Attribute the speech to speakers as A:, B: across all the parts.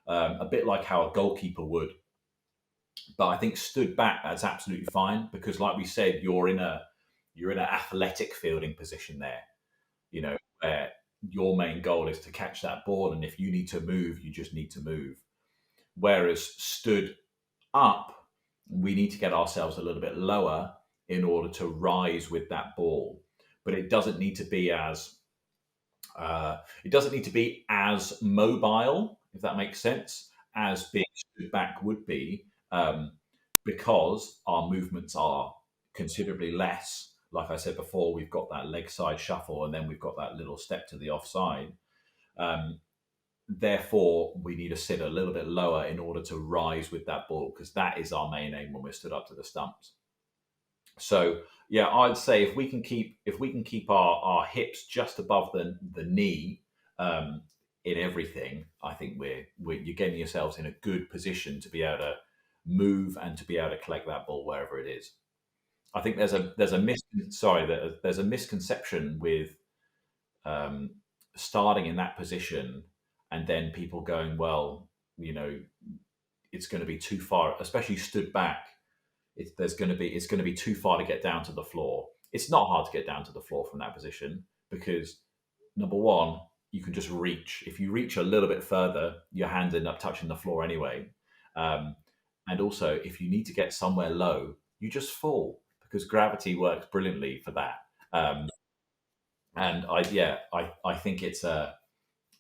A: a bit like how a goalkeeper would. But I think stood back, that's absolutely fine because, like we said, you're in an athletic fielding position there. Where your main goal is to catch that ball, and if you need to move, you just need to move. Whereas stood up, we need to get ourselves a little bit lower in order to rise with that ball. But it doesn't need to be as mobile, if that makes sense, as being stood back would be, because our movements are considerably less. Like I said before, we've got that leg side shuffle, and then we've got that little step to the offside. Therefore, we need to sit a little bit lower in order to rise with that ball, because that is our main aim when we're stood up to the stumps. So yeah, I'd say if we can keep our hips just above the knee in everyththing, I think you're getting yourselves in a good position to be able to move and to be able to collect that ball wherever it is. I think there's a misconception with starting in that position and then people going, well, it's going to be too far, especially stood back. It's going to be too far to get down to the floor. It's not hard to get down to the floor from that position because, number one, you can just reach. If you reach a little bit further, your hands end up touching the floor anyway. And also, if you need to get somewhere low, you just fall because gravity works brilliantly for that. And I think it's a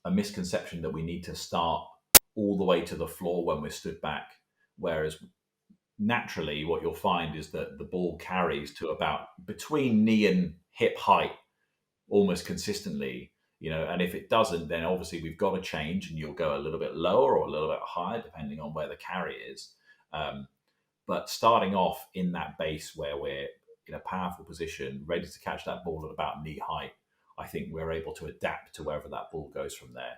A: misconception that we need to start all the way to the floor when we're stood back, whereas naturally what you'll find is that the ball carries to about between knee and hip height almost consistently, and if it doesn't, then obviously we've got to change and you'll go a little bit lower or a little bit higher depending on where the carry is. But starting off in that base where we're in a powerful position, ready to catch that ball at about knee height, I think we're able to adapt to wherever that ball goes from there.